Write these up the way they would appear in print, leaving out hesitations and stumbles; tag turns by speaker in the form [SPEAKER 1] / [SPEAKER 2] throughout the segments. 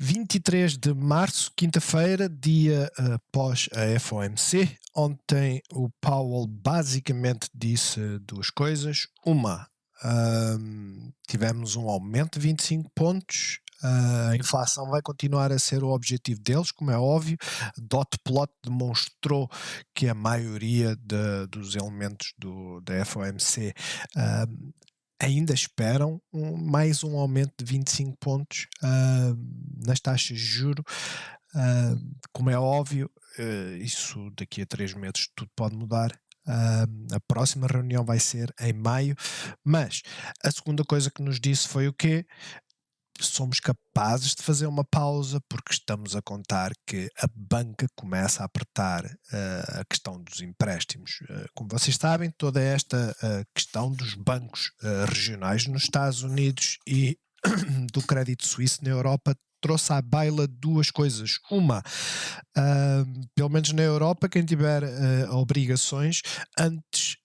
[SPEAKER 1] 23 de março, quinta-feira, dia após a FOMC. Ontem o Powell basicamente disse duas coisas. Uma, tivemos um aumento de 25 pontos. A inflação vai continuar a ser o objetivo deles, como é óbvio. Dot plot demonstrou que a maioria dos elementos da FOMC ainda esperam mais um aumento de 25 pontos nas taxas de juros. Como é óbvio, isso daqui a 3 meses tudo pode mudar. A próxima reunião vai ser em maio, mas a segunda coisa que nos disse foi o quê? Somos capazes de fazer uma pausa porque estamos a contar que a banca começa a apertar a questão dos empréstimos. Como vocês sabem, toda esta questão dos bancos regionais nos Estados Unidos e do crédito suíço na Europa trouxe à baila duas coisas. Uma, pelo menos na Europa, quem tiver obrigações antes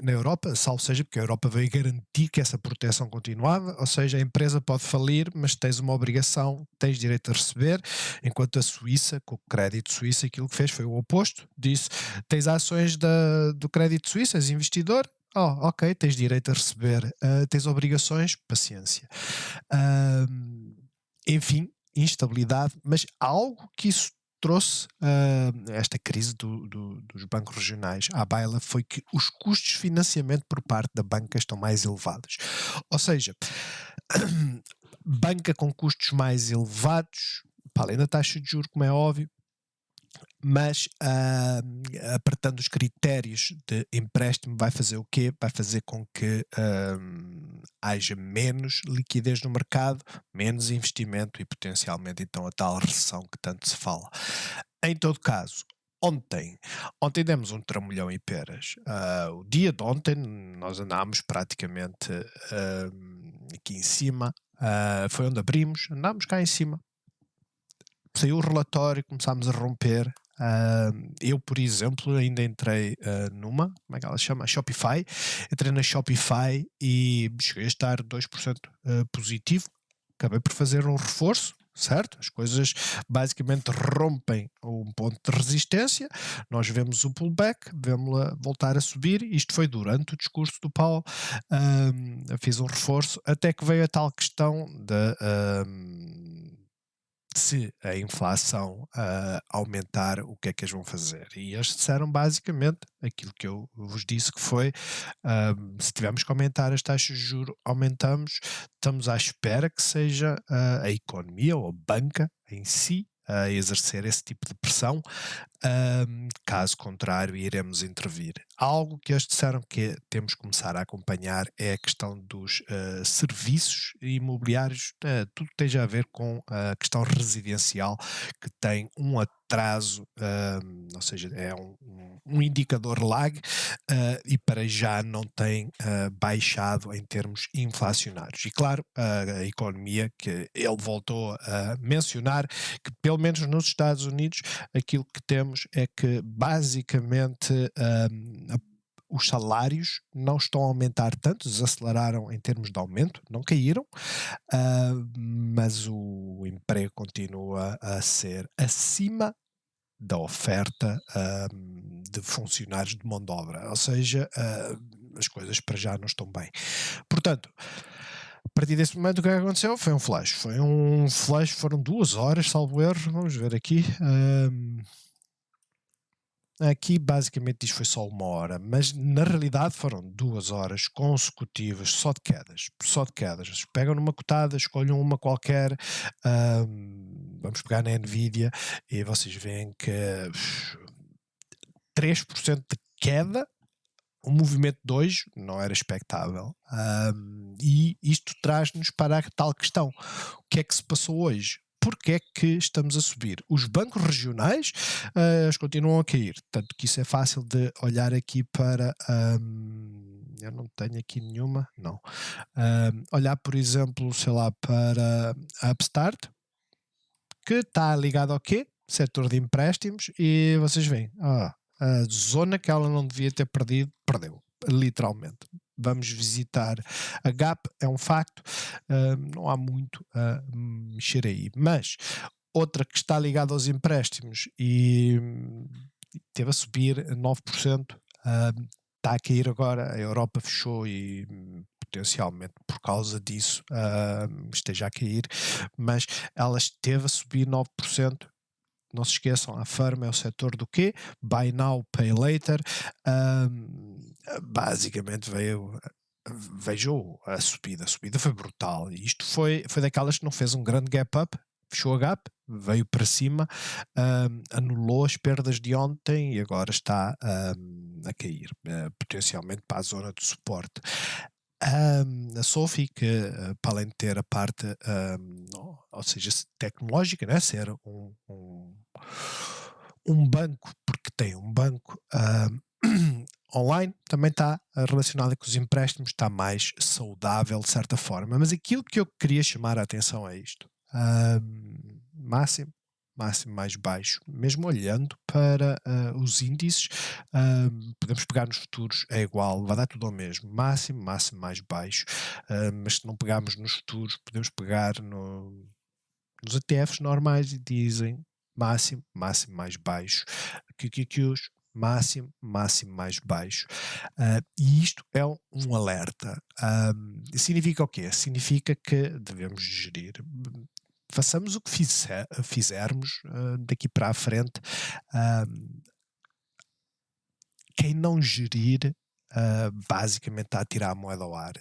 [SPEAKER 1] na Europa, salvo seja porque a Europa veio garantir que essa proteção continuava, ou seja, a empresa pode falir, mas tens uma obrigação, tens direito a receber, enquanto a Suíça, com o crédito suíço, aquilo que fez foi o oposto, disse, tens ações do crédito suíço, és investidor, ok, tens direito a receber, tens obrigações, paciência. Enfim, instabilidade, mas algo que isso trouxe esta crise dos bancos regionais à baila foi que os custos de financiamento por parte da banca estão mais elevados. Ou seja, banca com custos mais elevados, para além da taxa de juros, como é óbvio, mas apertando os critérios de empréstimo vai fazer o quê? Vai fazer com que haja menos liquidez no mercado, menos investimento e potencialmente então a tal recessão que tanto se fala. Em todo caso, ontem demos um trambolhão e peras. O dia de ontem nós andámos praticamente aqui em cima, foi onde abrimos, andámos cá em cima. Saiu o relatório, começámos a romper. Eu, por exemplo, ainda entrei numa, como é que ela se chama? Shopify. Entrei na Shopify e cheguei a estar 2% positivo. Acabei por fazer um reforço, certo? As coisas basicamente rompem um ponto de resistência. Nós vemos o pullback, vemos-la voltar a subir. Isto foi durante o discurso do Powell. Fiz um reforço até que veio a tal questão da se a inflação aumentar, o que é que eles vão fazer? E eles disseram basicamente aquilo que eu vos disse que foi, se tivermos que aumentar as taxas de juros, aumentamos, estamos à espera que seja a economia ou a banca em si a exercer esse tipo de pressão, caso contrário iremos intervir. Algo que eles disseram que temos que começar a acompanhar é a questão dos serviços imobiliários, tudo que esteja a ver com a questão residencial, que tem um atraso, ou seja, é um indicador lag e para já não tem baixado em termos inflacionários. E claro, a economia, que ele voltou a mencionar, que pelo menos nos Estados Unidos aquilo que temos é que basicamente os salários não estão a aumentar tanto, desaceleraram em termos de aumento, não caíram, mas o emprego continua a ser acima da oferta de funcionários de mão de obra, ou seja, as coisas para já não estão bem. Portanto, a partir desse momento o que aconteceu foi um flash, foram 2 horas, salvo erro, vamos ver aqui. Aqui basicamente isto foi só 1 hora, mas na realidade foram 2 horas consecutivas só de quedas. Pegam numa cotada, escolham uma qualquer, vamos pegar na Nvidia e vocês veem que 3% de queda, o movimento de hoje não era expectável, e isto traz-nos para a tal questão: o que é que se passou hoje? Porque é que estamos a subir? Os bancos regionais eles continuam a cair, tanto que isso é fácil de olhar aqui para eu não tenho aqui nenhuma, não. Olhar, por exemplo, sei lá, para a Upstart, que está ligado ao quê? Setor de empréstimos, e vocês veem, a zona que ela não devia ter perdido, perdeu, literalmente. vamos visitar a Gap, é um facto, não há muito a mexer aí. Mas outra que está ligada aos empréstimos e teve a subir a 9%, está a cair agora, a Europa fechou e potencialmente por causa disso esteja a cair, mas ela esteve a subir 9%. Não se esqueçam, a Firma é o setor do quê? Buy now, pay later. Basicamente vejam a subida foi brutal. E isto foi daquelas que não fez um grande gap up, fechou a gap, veio para cima, anulou as perdas de ontem e agora está a cair, potencialmente para a zona de suporte. A Sophie, que para além de ter a parte, ou seja, tecnológica, né, ser um banco, porque tem um banco online, também está relacionada com os empréstimos, está mais saudável de certa forma. Mas aquilo que eu queria chamar a atenção é isto: máximo, máximo mais baixo, mesmo olhando para os índices, podemos pegar nos futuros, é igual, vai dar tudo ao mesmo, máximo, máximo mais baixo, mas se não pegarmos nos futuros, podemos pegar nos ETFs normais e dizem máximo, máximo mais baixo, QQQs, máximo, máximo mais baixo. E isto é um alerta. Significa o quê? Significa que devemos gerir. Façamos o que fizermos daqui para a frente. Quem não gerir, basicamente está a tirar a moeda ao ar.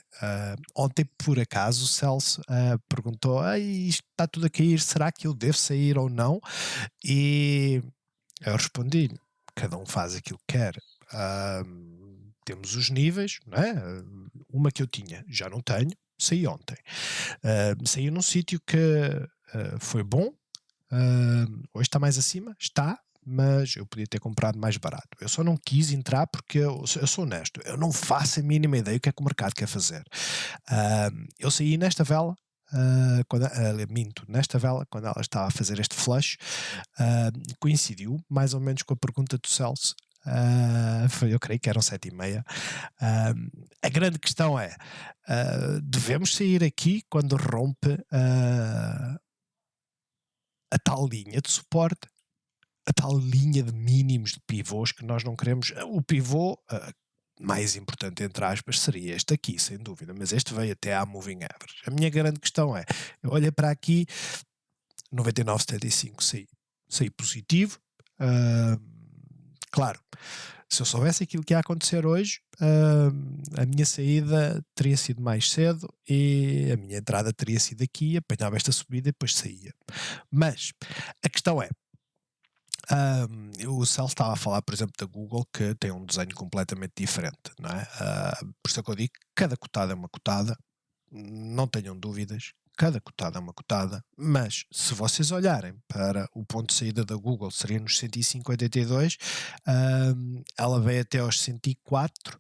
[SPEAKER 1] Ontem, por acaso, o Celso perguntou: isto está tudo a cair, será que eu devo sair ou não? E eu respondi: cada um faz aquilo que quer. Temos os níveis, não é? Uma que eu tinha, já não tenho, saí ontem. Saí num sítio que foi bom, hoje está mais acima, está, mas eu podia ter comprado mais barato. Eu só não quis entrar porque eu sou honesto, eu não faço a mínima ideia o que é que o mercado quer fazer. Eu saí nesta vela, minto, nesta vela, quando ela estava a fazer este flush, coincidiu mais ou menos com a pergunta do Celso. Eu creio que eram 7h30. A grande questão é: devemos sair aqui quando rompe a tal linha de suporte, a tal linha de mínimos de pivôs que nós não queremos. O pivô mais importante, entre aspas, seria este aqui, sem dúvida, mas este veio até à moving average. A minha grande questão é: eu olho para aqui, 99,75, saí positivo. Claro, se eu soubesse aquilo que ia acontecer hoje, a minha saída teria sido mais cedo e a minha entrada teria sido aqui, apanhava esta subida e depois saía. Mas a questão é: o Celso estava a falar, por exemplo, da Google, que tem um desenho completamente diferente, não é? Por isso é que eu digo que cada cotada é uma cotada, não tenham dúvidas, cada cotada é uma cotada, mas se vocês olharem para o ponto de saída da Google, seria nos 105,82, ela veio até aos 104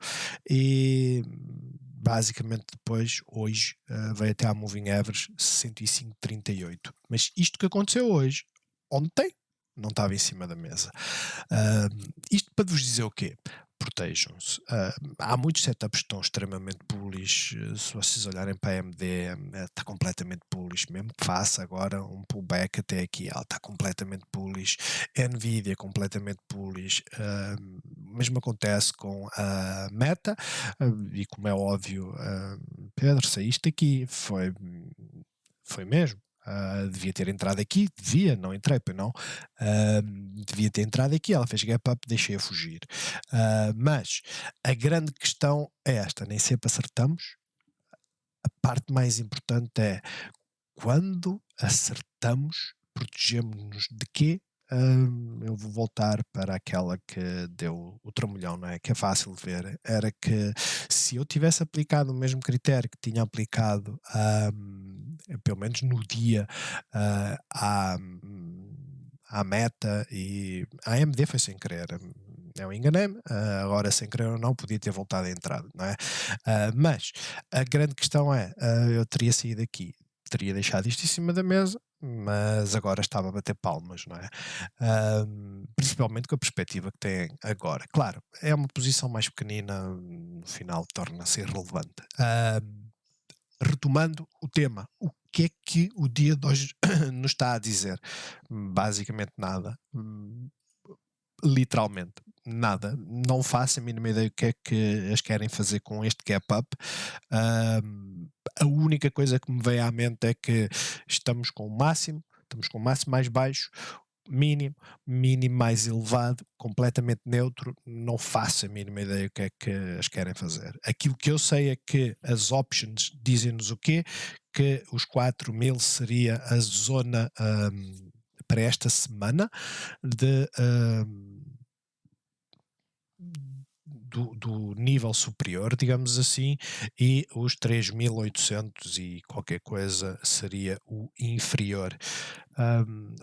[SPEAKER 1] e basicamente depois, hoje, veio até à moving average 105,38. Mas isto que aconteceu hoje, ontem, não estava em cima da mesa. Isto para vos dizer o quê? Protejam-se. Há muitos setups que estão extremamente bullish. Se vocês olharem para a AMD, está completamente bullish, mesmo que faça agora um pullback até aqui, ela está completamente bullish. Nvidia completamente bullish. Mesmo acontece com a Meta, e como é óbvio, Pedro, saíste aqui, foi mesmo. Devia ter entrado aqui, não entrei, pois não. Devia ter entrado aqui, ela fez gap up, deixei a fugir. Mas a grande questão é esta: nem sempre acertamos. A parte mais importante é, quando acertamos, protegemos-nos de quê? Eu vou voltar para aquela que deu o trambolhão, não é? Que é fácil de ver. Era que se eu tivesse aplicado o mesmo critério que tinha aplicado, pelo menos no dia, à Meta e à AMD, foi sem querer. Eu enganei-me, agora sem querer ou não, podia ter voltado a entrar, não é? Mas a grande questão é: eu teria saído aqui. teria deixado isto em cima da mesa, mas agora estava a bater palmas, não é? Principalmente com a perspectiva que têm agora. Claro, é uma posição mais pequenina, no final torna-se irrelevante. Retomando o tema, o que é que o dia de hoje nos está a dizer? Basicamente nada. Literalmente nada. Não faço a mínima ideia o que é que eles querem fazer com este gap up. A única coisa que me vem à mente é que estamos com o máximo mais baixo, mínimo, mínimo mais elevado, completamente neutro. Não faço a mínima ideia o que é que eles querem fazer. Aquilo que eu sei é que as options dizem-nos o quê? Que os 4.000 seria a zona para esta semana de do nível superior, digamos assim, e os 3.800 e qualquer coisa seria o inferior.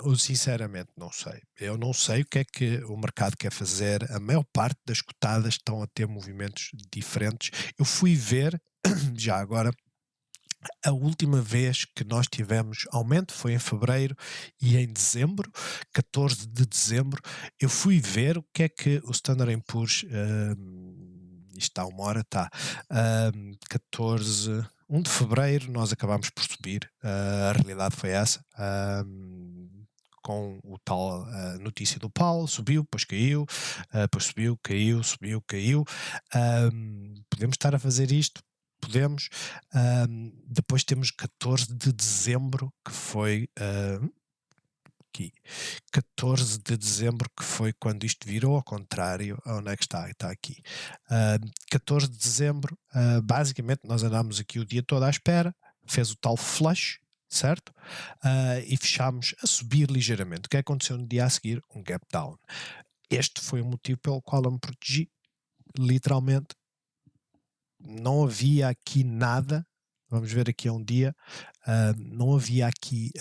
[SPEAKER 1] Eu sinceramente não sei. Eu não sei o que é que o mercado quer fazer. A maior parte das cotadas estão a ter movimentos diferentes. Eu fui ver, já agora, a última vez que nós tivemos aumento foi em fevereiro e em dezembro, 14 de dezembro. Eu fui ver o que é que o Standard & Poor's, isto está uma hora, está, 14, 1 de fevereiro nós acabámos por subir, a realidade foi essa, com o tal notícia do Powell, subiu, depois caiu, depois subiu, caiu, subiu, caiu. Podemos estar a fazer isto? Podemos. Depois temos 14 de dezembro, que foi aqui. 14 de dezembro, que foi quando isto virou ao contrário. Onde é que está? Está aqui. 14 de dezembro, basicamente nós andámos aqui o dia todo à espera, fez o tal flush, certo? E fechámos a subir ligeiramente. O que aconteceu no dia a seguir? Um gap down. Este foi o motivo pelo qual eu me protegi, literalmente. Não havia aqui nada, vamos ver aqui a um dia, não havia aqui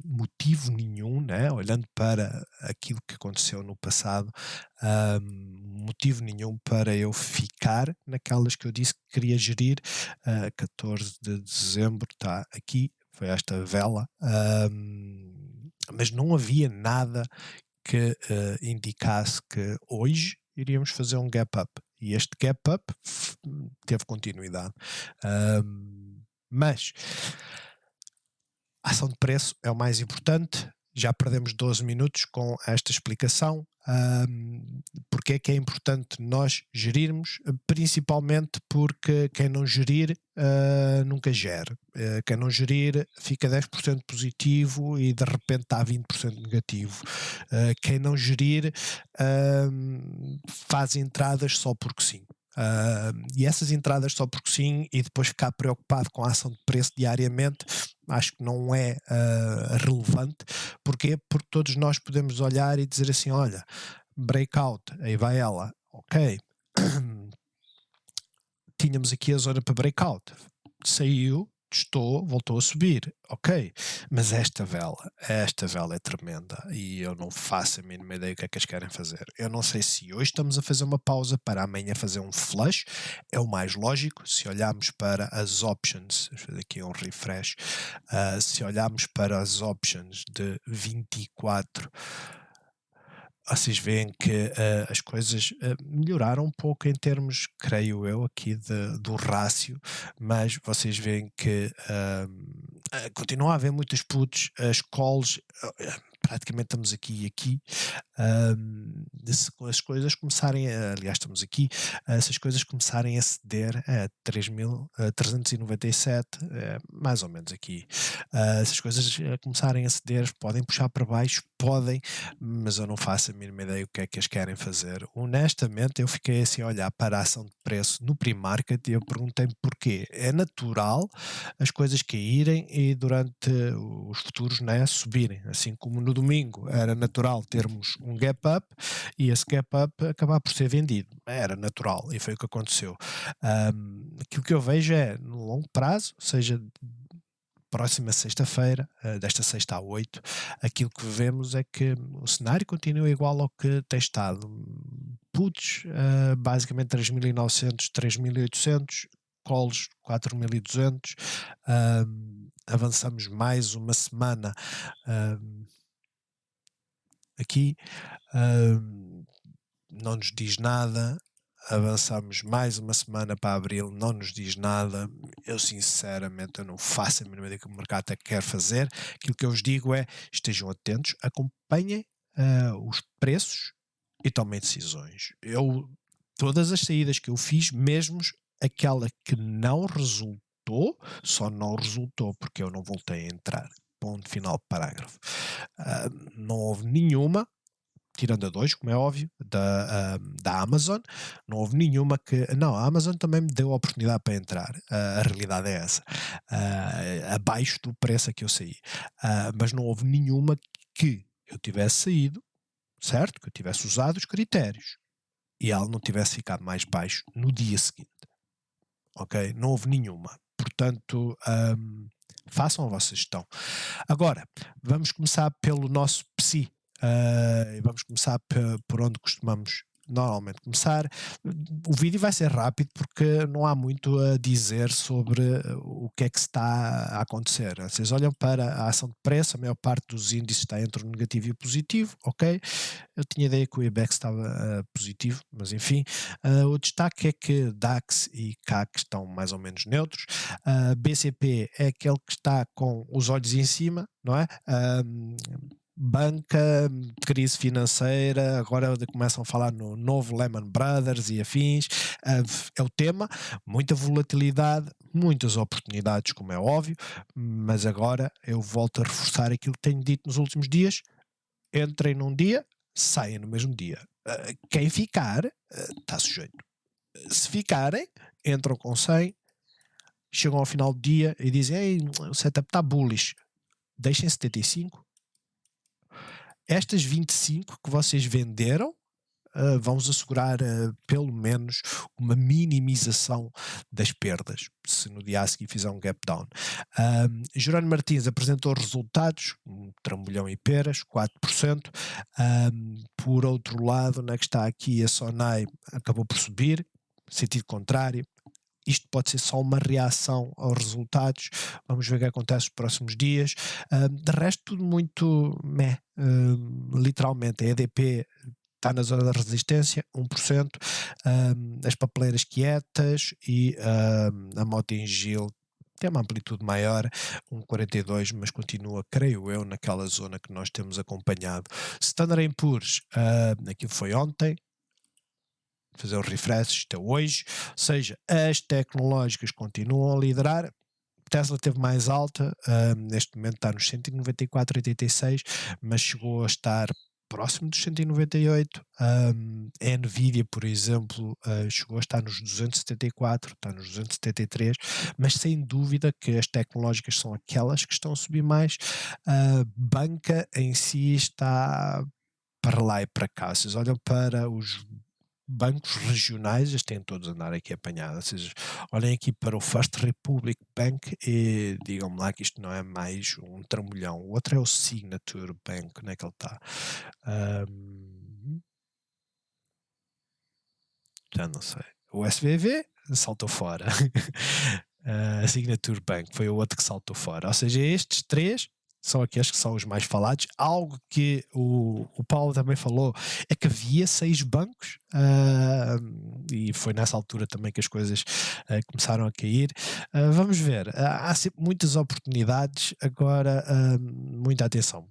[SPEAKER 1] motivo nenhum, né? Olhando para aquilo que aconteceu no passado, motivo nenhum para eu ficar naquelas que eu disse que queria gerir. 14 de dezembro está aqui, foi esta vela, mas não havia nada que indicasse que hoje iríamos fazer um gap up. E este gap up teve continuidade. Mas a ação de preço é o mais importante. Já perdemos 12 minutos com esta explicação. Porque é que é importante nós gerirmos? Principalmente porque quem não gerir nunca gera. Quem não gerir fica 10% positivo e de repente está a 20% negativo. Quem não gerir faz entradas só porque sim. E essas entradas só porque sim, e depois ficar preocupado com a ação de preço diariamente, acho que não é relevante. Porquê? Porque todos nós podemos olhar e dizer assim, olha, breakout, aí vai ela, ok, tínhamos aqui a zona para breakout, saiu, testou, voltou a subir, ok, mas esta vela é tremenda e eu não faço a mínima ideia o que é que eles querem fazer. Eu não sei se hoje estamos a fazer uma pausa para amanhã fazer um flush, é o mais lógico. Se olharmos para as options, deixa eu fazer aqui um refresh, se olharmos para as options de 24, vocês veem que as coisas melhoraram um pouco em termos, creio eu, aqui do rácio, mas vocês veem que continua a haver muitas puts, as calls, praticamente estamos aqui e aqui. Se as coisas começarem aliás, estamos aqui, se as coisas começarem a ceder a 3.397, mais ou menos aqui, se as coisas começarem a ceder, podem puxar para baixo, podem, mas eu não faço a mínima ideia o que é que eles querem fazer. Honestamente, eu fiquei assim a olhar para a ação de preço no pre-market e eu perguntei-me porquê. É natural as coisas caírem e durante os futuros, né, subirem, assim como no domingo era natural termos um gap up e esse gap up acabar por ser vendido. Era natural e foi o que aconteceu. Aquilo que eu vejo é, no longo prazo, seja próxima sexta-feira, desta sexta a 8, aquilo que vemos é que o cenário continua igual ao que tem estado. Puts, basicamente 3.900, 3.800, calls 4.200, avançamos mais uma semana hum, aqui, hum, não nos diz nada. Avançamos mais uma semana para abril, não nos diz nada. Eu sinceramente eu não faço a mínima ideia que o mercado quer fazer. Aquilo que eu vos digo é: estejam atentos, acompanhem os preços e tomem decisões. Todas as saídas que eu fiz, mesmo aquela que não resultou, só não resultou porque eu não voltei a entrar. Ponto final, parágrafo. Não houve nenhuma, tirando a dois, como é óbvio, da Amazon, não houve nenhuma que. Não, a Amazon também me deu a oportunidade para entrar. A realidade é essa. Abaixo do preço a que eu saí. Mas não houve nenhuma que eu tivesse saído, certo? Que eu tivesse usado os critérios e ela não tivesse ficado mais baixo no dia seguinte. Ok? Não houve nenhuma. Portanto, façam a vossa gestão. Agora, vamos começar pelo nosso psi. Vamos começar por onde costumamos normalmente começar. O vídeo vai ser rápido porque não há muito a dizer sobre o que é que está a acontecer. Vocês olham para a ação de preço, a maior parte dos índices está entre o negativo e o positivo, ok? Eu tinha ideia que o IBEX estava positivo, mas enfim. O destaque é que DAX e CAC estão mais ou menos neutros. BCP é aquele que está com os olhos em cima, não é? Banca, crise financeira, agora começam a falar no novo Lehman Brothers e afins, é o tema, muita volatilidade, muitas oportunidades, como é óbvio, mas agora eu volto a reforçar aquilo que tenho dito nos últimos dias: entrem num dia, saem no mesmo dia. Quem ficar, está sujeito. Se ficarem, entram com 100, chegam ao final do dia e dizem: ei, o setup está bullish, deixem 75. Estas 25 que vocês venderam, vão-vos assegurar pelo menos uma minimização das perdas, se no dia a seguir fizer um gap down. Jerónimo Martins apresentou resultados, um trambolhão e peras, 4%. Por outro lado, onde é que está aqui a Sonai, acabou por subir, sentido contrário. Isto pode ser só uma reação aos resultados. Vamos ver o que acontece nos próximos dias. De resto, tudo muito meh. Literalmente, a EDP está na zona da resistência, 1%. As papeleiras quietas e a Mota-Engil tem uma amplitude maior, 1,42, mas continua, creio eu, naquela zona que nós temos acompanhado. Standard & Poor's, aquilo foi ontem, fazer o refresh, isto é hoje, ou seja, as tecnológicas continuam a liderar. Tesla teve mais alta, neste momento está nos 194,86, mas chegou a estar próximo dos 198. A Nvidia, por exemplo, chegou a estar nos 274, está nos 273, mas sem dúvida que as tecnológicas são aquelas que estão a subir mais. A banca em si está para lá e para cá. Vocês olham para os bancos regionais, eles têm todos a andar aqui apanhados. Ou seja, olhem aqui para o First Republic Bank e digam-me lá que isto não é mais um trambolhão. O outro é o Signature Bank, onde é que ele está? Já não sei. O SBV saltou fora. A Signature Bank foi o outro que saltou fora. Ou seja, estes três são aqueles que são os mais falados. Algo que o Paulo também falou é que havia 6 bancos, e foi nessa altura também que as coisas começaram a cair. Vamos ver, há sempre muitas oportunidades. Agora, muita atenção.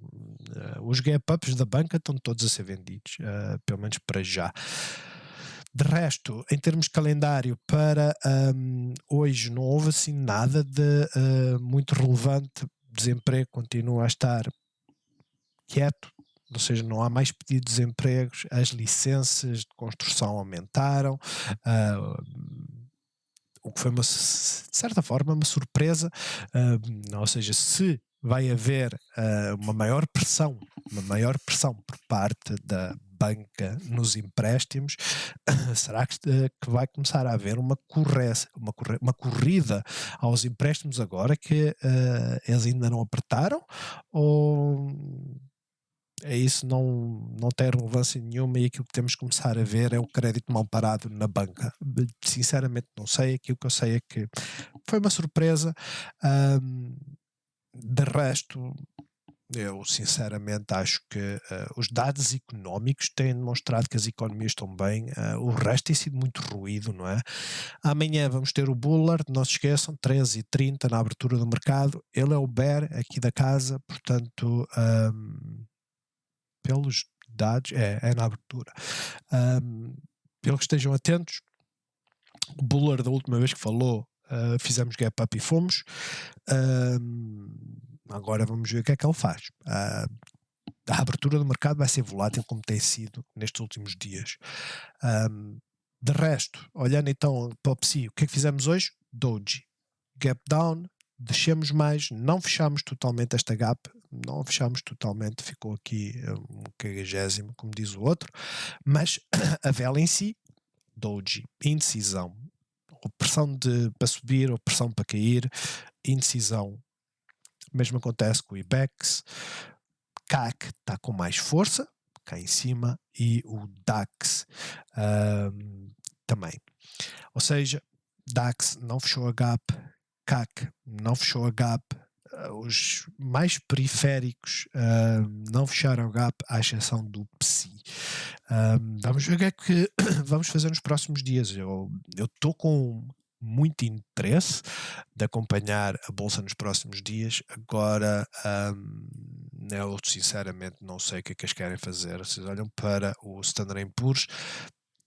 [SPEAKER 1] Os gap-ups da banca estão todos a ser vendidos, pelo menos para já. De resto, em termos de calendário, para hoje não houve assim nada de muito relevante. Desemprego continua a estar quieto, ou seja, não há mais pedidos de empregos, as licenças de construção aumentaram, o que foi, de certa forma, uma surpresa. Ou seja, se vai haver uma maior pressão por parte da banca nos empréstimos, será que vai começar a haver uma corrida aos empréstimos agora que eles ainda não apertaram, ou isso não tem relevância nenhuma e aquilo que temos que começar a ver é o crédito mal parado na banca? Sinceramente não sei, aquilo que eu sei é que foi uma surpresa. De resto, eu sinceramente acho que os dados económicos têm demonstrado que as economias estão bem, o resto tem sido muito ruído, não é? Amanhã vamos ter o Bullard, não se esqueçam, 13h30 na abertura do mercado. Ele é o bear aqui da casa, portanto, pelos dados, é na abertura. Pelo que estejam atentos, o Bullard, da última vez que falou, fizemos gap up e fomos. Agora vamos ver o que é que ele faz. A abertura do mercado vai ser volátil, como tem sido nestes últimos dias. De resto, olhando então para o PSI, o que é que fizemos hoje? Doji. Gap down, descemos mais, não fechamos totalmente esta gap, não fechamos totalmente, ficou aqui um quadragésimo, como diz o outro, mas a vela em si, Doji, indecisão, pressão para subir ou pressão para cair, indecisão. Mesmo acontece com o IBEX, CAC está com mais força, cá em cima, e o DAX também. Ou seja, DAX não fechou a gap, CAC não fechou a gap, os mais periféricos não fecharam a gap, à exceção do PSI. Vamos ver o que é que vamos fazer nos próximos dias. Eu estou com muito interesse de acompanhar a bolsa nos próximos dias. Agora, eu sinceramente não sei o que é que eles querem fazer. Vocês olham para o Standard & Poor's,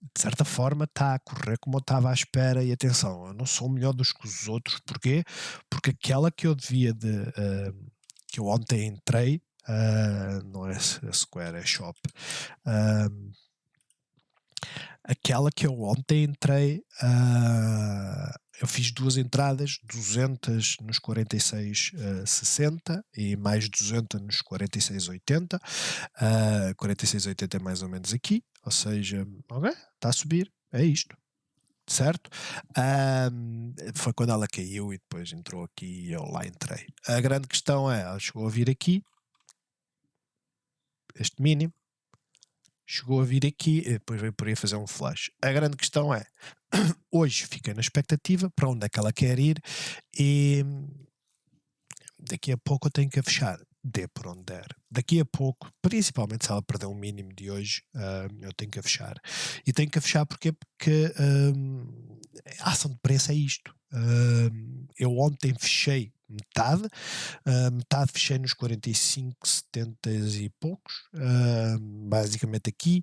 [SPEAKER 1] de certa forma está a correr como eu estava à espera, e atenção, eu não sou melhor dos que os outros. Porquê? Porque aquela que eu devia que eu ontem entrei, não é a Square, é Shop, aquela que eu ontem entrei, eu fiz duas entradas, 200 nos 46,60 e mais 200 nos 46,80. 46,80 é mais ou menos aqui, ou seja, ok, está a subir, é isto, certo? Foi quando ela caiu e depois entrou aqui e eu lá entrei. A grande questão é, ela chegou a vir aqui, este mínimo, chegou a vir aqui e depois veio por aí fazer um flash. A grande questão é, hoje fiquei na expectativa para onde é que ela quer ir e daqui a pouco eu tenho que a fechar. Dê por onde der. Daqui a pouco, principalmente se ela perder um mínimo de hoje, eu tenho que a fechar. E tenho que a fechar porque a ação de preço é isto. Eu ontem fechei metade, metade fechei nos 45,70 e poucos, basicamente aqui.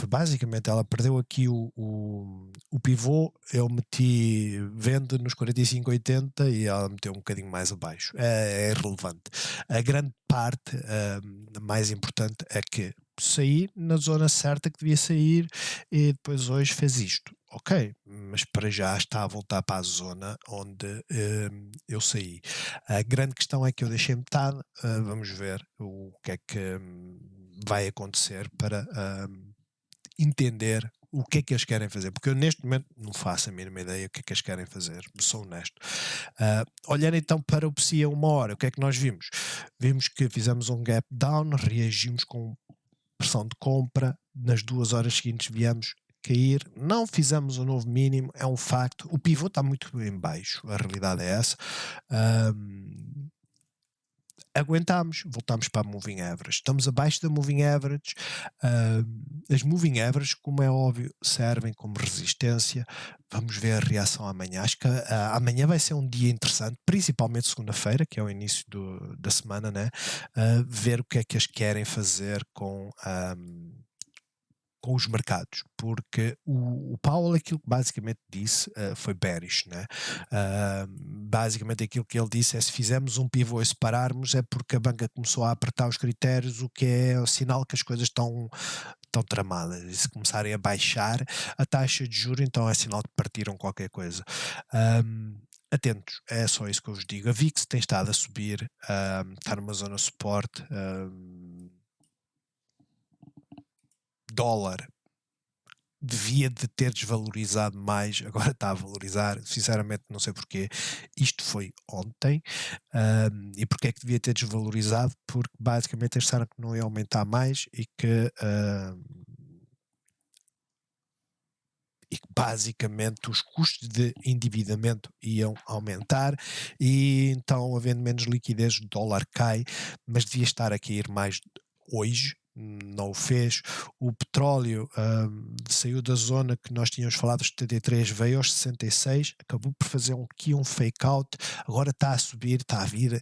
[SPEAKER 1] Basicamente ela perdeu aqui o pivô, eu meti vende nos 45,80 e ela meteu um bocadinho mais abaixo. É irrelevante. A grande parte mais importante é que saí na zona certa que devia sair e depois hoje fez isto. Ok, mas para já está a voltar para a zona onde eu saí. A grande questão é que eu deixei metade. Vamos ver o que é que vai acontecer para entender o que é que eles querem fazer, porque eu neste momento não faço a mínima ideia o que é que eles querem fazer, sou honesto. Olhando então para o PSI a uma hora, o que é que nós vimos? Vimos que fizemos um gap down, reagimos com pressão de compra, nas 2 horas seguintes viemos cair, não fizemos um novo mínimo, é um facto, o pivô está muito em baixo, a realidade é essa. Aguentámos, voltámos para a moving average, estamos abaixo da moving average. As moving averages, como é óbvio, servem como resistência. Vamos ver a reação amanhã. Acho que amanhã vai ser um dia interessante, principalmente segunda-feira, que é o início da semana, né? Ver o que é que eles querem fazer com os mercados, porque o Powell aquilo que basicamente disse foi bearish, né? Basicamente aquilo que ele disse é: se fizermos um pivô e separarmos é porque a banca começou a apertar os critérios, o que é o sinal que as coisas estão tramadas, e se começarem a baixar a taxa de juros, então é sinal que partiram qualquer coisa. Atentos, é só isso que eu vos digo. A VIX tem estado a subir, está numa zona de suporte. Dólar devia de ter desvalorizado mais, agora está a valorizar, sinceramente não sei porquê. Isto foi ontem. E porquê é que devia ter desvalorizado? Porque basicamente eles disseram que não ia aumentar mais e que e que basicamente os custos de endividamento iam aumentar e então, havendo menos liquidez, o dólar cai, mas devia estar a cair mais hoje, não o fez. O petróleo saiu da zona que nós tínhamos falado, os 73, veio aos 66, acabou por fazer aqui um fake out, agora está a subir, está a vir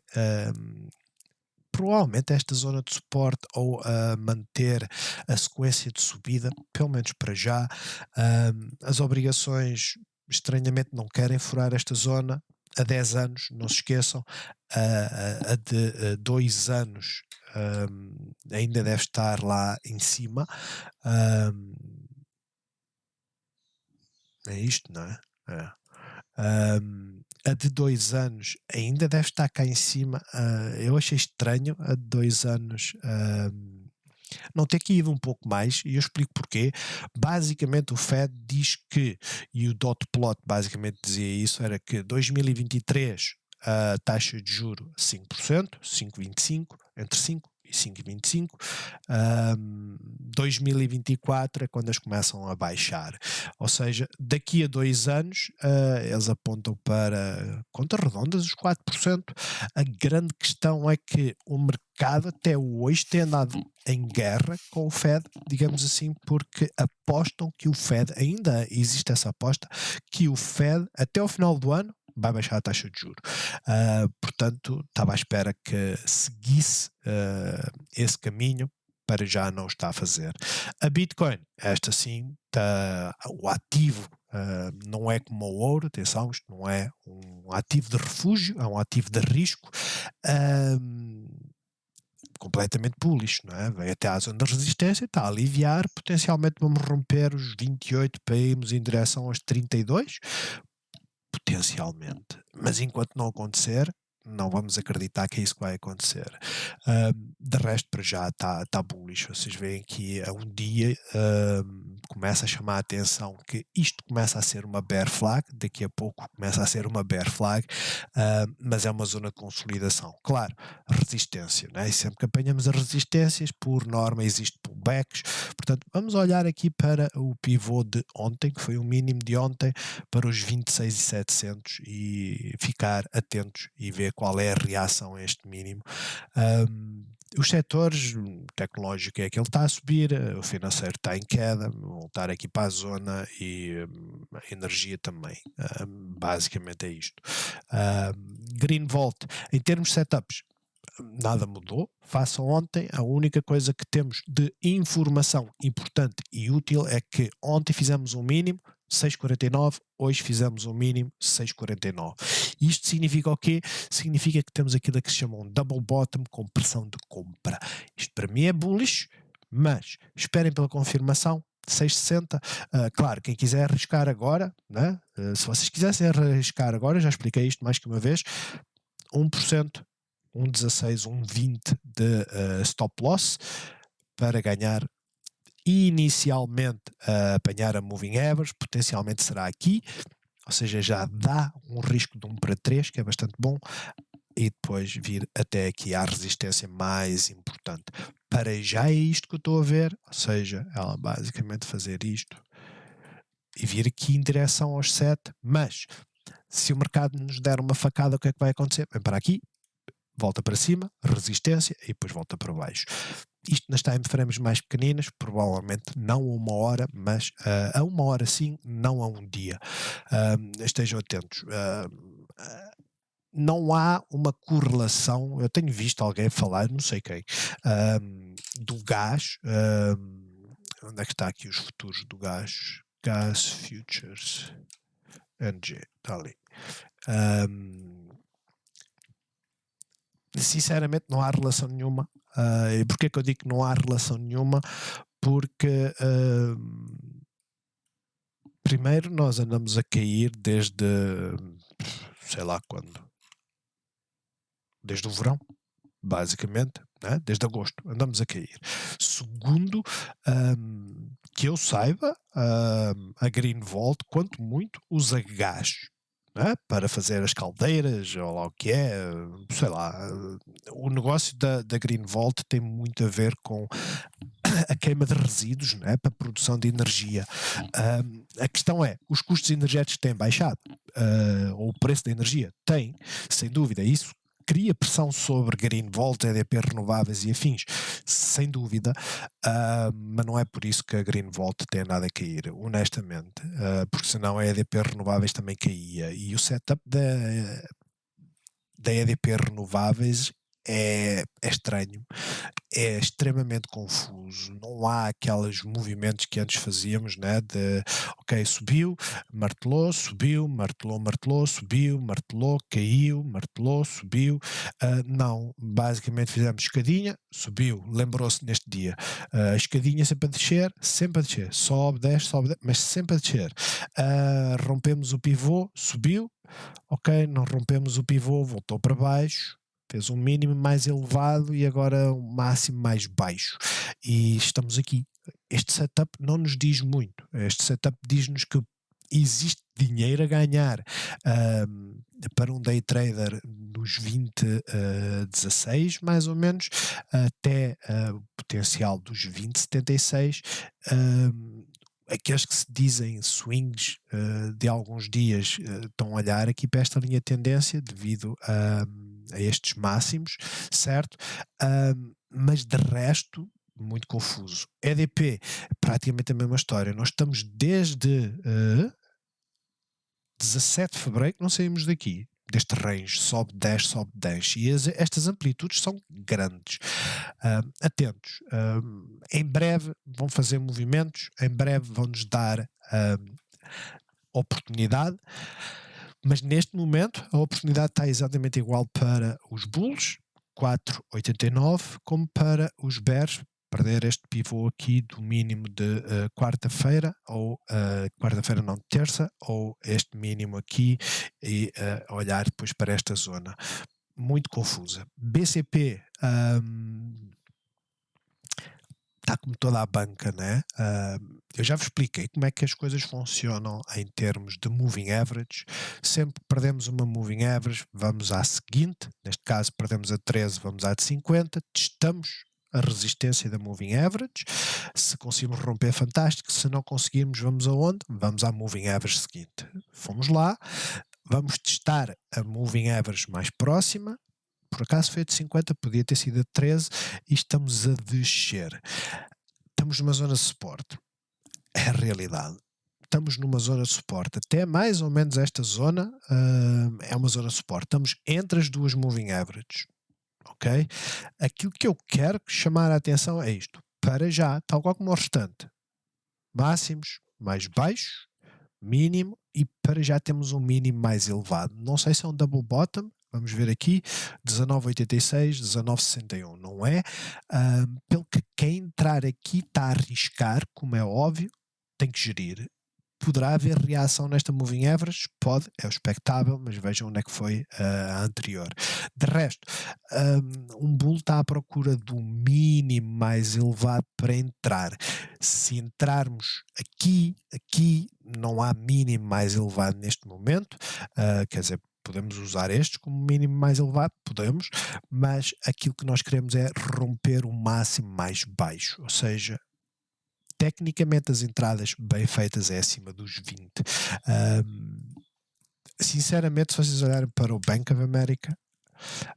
[SPEAKER 1] provavelmente esta zona de suporte ou a manter a sequência de subida, pelo menos para já. As obrigações, estranhamente, não querem furar esta zona. A 10 anos, não se esqueçam, a de 2 anos ainda deve estar lá em cima. É isto, não é? É. A de 2 anos ainda deve estar cá em cima. Eu achei estranho a de 2 anos não ter caído um pouco mais, e eu explico porquê. Basicamente o Fed diz que, e o dot plot basicamente dizia isso, era que 2023 a taxa de juro 5%, 5,25, entre 5 e 5,25, 2024 é quando eles começam a baixar, ou seja, daqui a 2 anos eles apontam para contas redondas os 4%. A grande questão é que o mercado até hoje tem andado em guerra com o Fed, digamos assim, porque apostam que o Fed, ainda existe essa aposta, que o Fed até ao final do ano vai baixar a taxa de juros. Portanto, estava à espera que seguisse esse caminho, para já não está a fazer. A Bitcoin, esta sim, o ativo não é como o ouro, atenção, isto não é um ativo de refúgio, é um ativo de risco. Completamente bullish, não é? Vem até à zona de resistência, está a aliviar, potencialmente vamos romper os 28 para irmos em direção aos 32, potencialmente, mas enquanto não acontecer, não vamos acreditar que é isso que vai acontecer. De resto, para já está bullish. Vocês veem que a um dia começa a chamar a atenção que isto começa a ser uma bear flag, daqui a pouco começa a ser uma bear flag, mas é uma zona de consolidação. Claro, resistência, né? E sempre que apanhamos as resistências, por norma existe pullbacks, portanto vamos olhar aqui para o pivô de ontem, que foi o mínimo de ontem, para os 26.700 e ficar atentos e ver qual é a reação a este mínimo. Os setores, o tecnológico é que ele está a subir, o financeiro está em queda, voltar aqui para a zona e a energia também. Basicamente é isto. Green Volt, em termos de setups, nada mudou. Façam ontem, a única coisa que temos de informação importante e útil é que ontem fizemos um mínimo 6,49, hoje fizemos um mínimo 6,49. Isto significa o quê? Significa que temos aquilo que se chama um double bottom com pressão de compra. Isto para mim é bullish, mas esperem pela confirmação. 6,60. Claro, quem quiser arriscar agora, né? Se vocês quisessem arriscar agora, já expliquei isto mais que uma vez, 1%, 1,16, 1,20 de stop loss para ganhar inicialmente a apanhar a moving average, potencialmente será aqui, ou seja, já dá um risco de 1 para 3, que é bastante bom, e depois vir até aqui à resistência mais importante. Para já é isto que eu estou a ver, ou seja, ela basicamente fazer isto e vir aqui em direção aos 7, mas se o mercado nos der uma facada, o que é que vai acontecer? Vem para aqui, volta para cima, resistência e depois volta para baixo. Isto nas time frames mais pequeninas, provavelmente não a 1 hora, mas a 1 hora sim, não a um dia. Estejam atentos. Não há uma correlação, eu tenho visto alguém falar, não sei quem, do gás. Onde é que está aqui os futuros do gás? Gas Futures NG, está ali. Sinceramente não há relação nenhuma. E porquê que eu digo que não há relação nenhuma? Porque primeiro nós andamos a cair desde sei lá quando, desde o verão, basicamente, né? Desde agosto andamos a cair. Segundo, que eu saiba, a Green Volt, quanto muito, usa gás, né? Para fazer as caldeiras, ou lá o que é, sei lá. O negócio da Green Volt tem muito a ver com a queima de resíduos, não é, para a produção de energia. A questão é, os custos energéticos têm baixado, ou o preço da energia tem, sem dúvida, isso cria pressão sobre Green Volt, EDP renováveis e afins, sem dúvida, mas não é por isso que a Green Volt tem nada a cair, honestamente, porque senão a EDP renováveis também caía, e o setup da EDP renováveis é estranho, é extremamente confuso, não há aqueles movimentos que antes fazíamos, né, de ok, subiu, martelou, subiu, martelou, caiu, martelou, subiu, não, basicamente fizemos escadinha, subiu, lembrou-se neste dia, escadinha sempre a descer, sobe, desce, mas sempre a descer, rompemos o pivô, subiu, ok, não rompemos o pivô, voltou para baixo, fez um mínimo mais elevado e agora um máximo mais baixo. E estamos aqui. Este setup não nos diz muito. Este setup diz-nos que existe dinheiro a ganhar para um day trader dos 20,16 mais ou menos até o potencial dos 20,76. Aqueles que se dizem swings de alguns dias estão a olhar aqui para esta linha de tendência devido a estes máximos, certo? Mas de resto, muito confuso. EDP, praticamente a mesma história. Nós estamos desde 17 de fevereiro que não saímos daqui. Deste range, sobe 10, sobe 10. E estas amplitudes são grandes. Atentos. Em breve vão fazer movimentos, em breve vão-nos dar oportunidade, mas neste momento a oportunidade está exatamente igual para os bulls, 4,89, como para os bears, perder este pivô aqui do mínimo de quarta-feira, ou quarta-feira não, terça, ou este mínimo aqui, e olhar depois para esta zona. Muito confusa. BCP está como toda a banca, né? Eu já vos expliquei como é que as coisas funcionam em termos de moving average. Sempre que perdemos uma moving average, vamos à seguinte, neste caso perdemos a 13, vamos à de 50, testamos a resistência da moving average, se conseguimos romper, fantástico, se não conseguirmos, vamos aonde? Vamos à moving average seguinte. Fomos lá, vamos testar a moving average mais próxima, por acaso foi a de 50, podia ter sido a de 13, e estamos a descer. Estamos numa zona de suporte. É a realidade. Estamos numa zona de suporte. Até mais ou menos esta zona é uma zona de suporte. Estamos entre as duas moving averages. Ok? Aquilo que eu quero chamar a atenção é isto. Para já, tal qual como o restante. Máximos mais baixos, mínimo, e para já temos um mínimo mais elevado. Não sei se é um double bottom, vamos ver aqui, 19,86, 19,61, não é? Pelo que quem entrar aqui está a arriscar, como é óbvio, tem que gerir. Poderá haver reação nesta moving average? Pode, é o expectável, mas vejam onde é que foi a anterior. De resto, um bull está à procura do mínimo mais elevado para entrar. Se entrarmos aqui não há mínimo mais elevado neste momento, quer dizer, podemos usar estes como mínimo mais elevado, podemos, mas aquilo que nós queremos é romper o máximo mais baixo, ou seja, tecnicamente as entradas bem feitas é acima dos 20. Sinceramente, se vocês olharem para o Bank of America,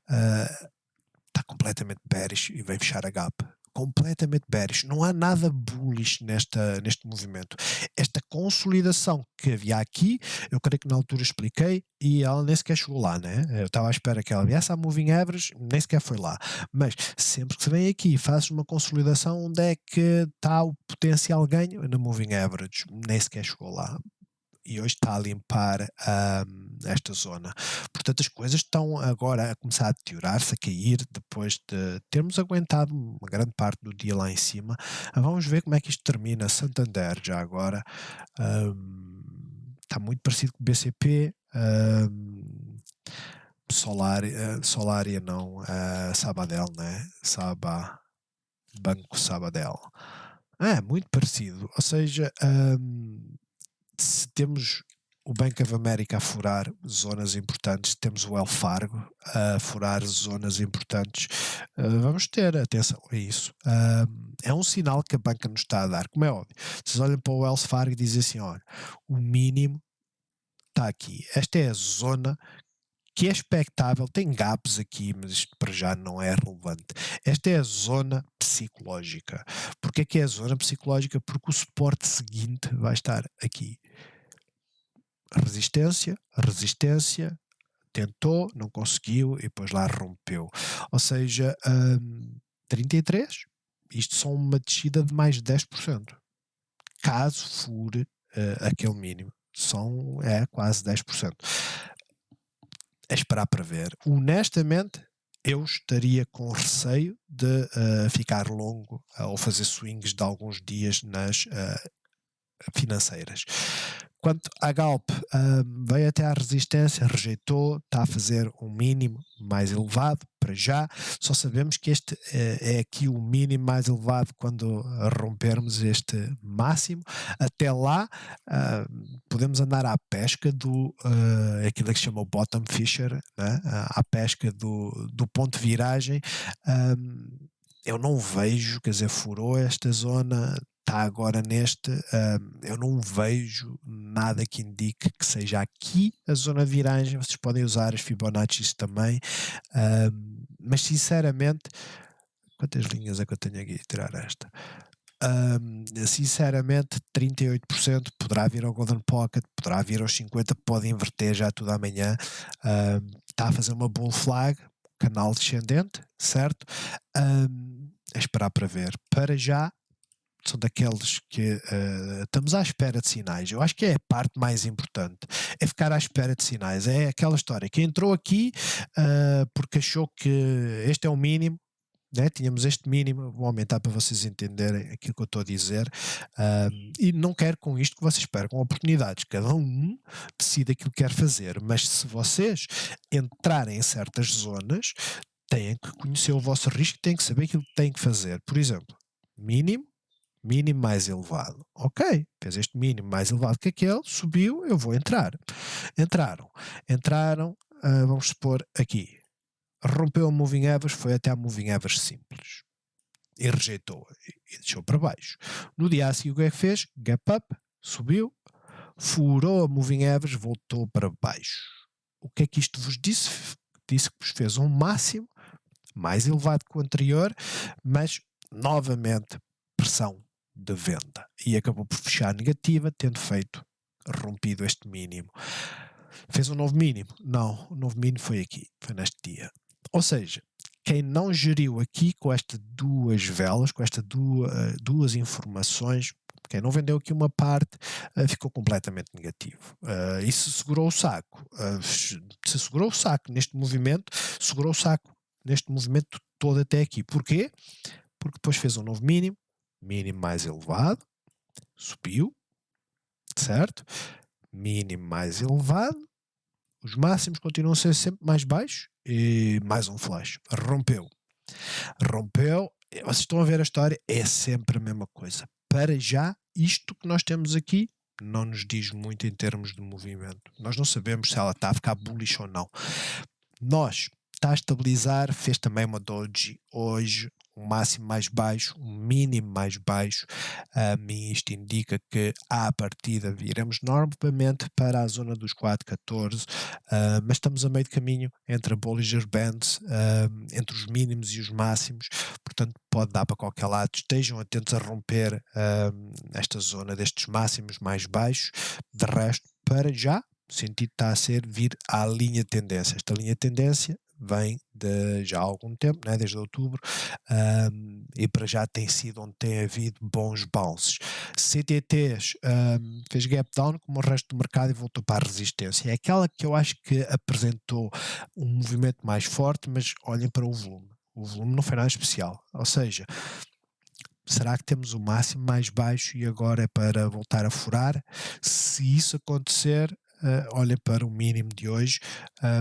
[SPEAKER 1] está completamente bearish e vai fechar a gap. Completamente bearish. Não há nada bullish neste movimento. Esta consolidação que havia aqui, eu creio que na altura expliquei, e ela nem sequer chegou lá, né? Eu estava à espera que ela viesse à moving average, nem sequer foi lá. Mas sempre que se vem aqui e fazes uma consolidação, onde é que está o potencial ganho? Na moving average, nem sequer chegou lá. E hoje está a limpar esta zona. Portanto, as coisas estão agora a começar a deteriorar-se, a cair, depois de termos aguentado uma grande parte do dia lá em cima. Vamos ver como é que isto termina. Santander, já agora, está muito parecido com o BCP. Solária não, Sabadell, né? Banco Sabadell. Muito parecido. Ou seja, se temos o Bank of America a furar zonas importantes, temos o Wells Fargo a furar zonas importantes. Vamos ter atenção a isso. É um sinal que a banca nos está a dar, como é óbvio. Vocês olham para o Wells Fargo e dizem assim: olha, o mínimo está aqui. Esta é a zona que é expectável, tem gaps aqui, mas isto para já não é relevante. Esta é a zona psicológica. Porquê que é a zona psicológica? Porque o suporte seguinte vai estar aqui. Resistência, tentou, não conseguiu e depois lá rompeu. Ou seja, 33, isto são uma descida de mais de 10%. Caso fure aquele mínimo, é quase 10%. É esperar para ver. Honestamente, eu estaria com receio de ficar longo ou fazer swings de alguns dias nas financeiras. Quanto à Galp, veio até à resistência, rejeitou, está a fazer um mínimo mais elevado para já. Só sabemos que este é aqui o mínimo mais elevado quando rompermos este máximo. Até lá, podemos andar à pesca do aquilo que se chama o bottom fisher, né? À pesca do ponto de viragem. Eu não vejo, quer dizer, furou esta zona, está agora neste, eu não vejo nada que indique que seja aqui a zona de viragem. Vocês podem usar as Fibonacci também, mas sinceramente, quantas linhas é que eu tenho aqui? Tirar esta. Sinceramente, 38% poderá vir ao Golden Pocket, poderá vir aos 50%, pode inverter já tudo amanhã. Está a fazer uma bull flag, canal descendente, certo? É esperar para ver. Para já, são daqueles que estamos à espera de sinais. Eu acho que é a parte mais importante, é ficar à espera de sinais. É aquela história que entrou aqui porque achou que este é o mínimo, né? Tínhamos este mínimo, vou aumentar para vocês entenderem aquilo que eu estou a dizer, e não quero com isto que vocês percam oportunidades. Cada um decide aquilo que quer fazer, mas se vocês entrarem em certas zonas, têm que conhecer o vosso risco, têm que saber aquilo que têm que fazer. Por exemplo, mínimo mais elevado. Ok, fez este mínimo mais elevado que aquele, subiu, eu vou entrar. Entraram, vamos supor aqui. Rompeu a moving average, foi até a moving average simples. E rejeitou, e deixou para baixo. No dia a seguir o que é que fez? Gap up, subiu, furou a moving average, voltou para baixo. O que é que isto vos disse? Disse que vos fez um máximo mais elevado que o anterior, mas novamente pressão de venda e acabou por fechar negativa, tendo rompido este mínimo. Fez um novo mínimo? Não, o novo mínimo foi aqui, foi neste dia. Ou seja, quem não geriu aqui com estas duas velas, com estas duas informações, quem não vendeu aqui uma parte, ficou completamente negativo. E se segurou o saco, se segurou o saco neste movimento, segurou o saco neste movimento todo até aqui. Porquê? Porque depois fez um novo mínimo mais elevado, subiu, certo? Mínimo mais elevado, os máximos continuam a ser sempre mais baixos e mais um flash. Rompeu. Vocês estão a ver a história, é sempre a mesma coisa. Para já, isto que nós temos aqui não nos diz muito em termos de movimento. Nós não sabemos se ela está a ficar bullish ou não. Está a estabilizar, fez também uma doji hoje, um máximo mais baixo, um mínimo mais baixo. A mim isto indica que à partida viremos novamente para a zona dos 4,14, mas estamos a meio de caminho entre a Bollinger Bands, entre os mínimos e os máximos, portanto pode dar para qualquer lado. Estejam atentos a romper esta zona destes máximos mais baixos. De resto, para já, o sentido está a ser vir à linha de tendência. Esta linha de tendência vem de já há algum tempo, né, desde outubro, e para já tem sido onde tem havido bons bounces. CTTs fez gap down como o resto do mercado e voltou para a resistência. É aquela que eu acho que apresentou um movimento mais forte, mas olhem para o volume. O volume não foi nada especial. Ou seja, será que temos o máximo mais baixo e agora é para voltar a furar? Se isso acontecer, olhem para o mínimo de hoje.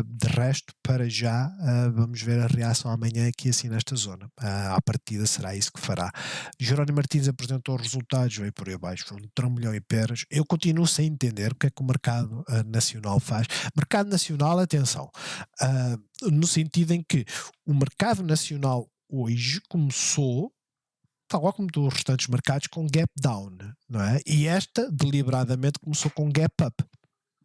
[SPEAKER 1] De resto, para já, vamos ver a reação amanhã aqui assim nesta zona. À partida será isso que fará. Jerónimo Martins apresentou resultados, veio por aí abaixo, foi um trambolhão em peras. Eu continuo sem entender o que é que o mercado nacional faz. Mercado nacional, atenção, no sentido em que o mercado nacional hoje começou, tal qual como dos restantes mercados, com gap down, não é? E esta, deliberadamente, começou com gap up,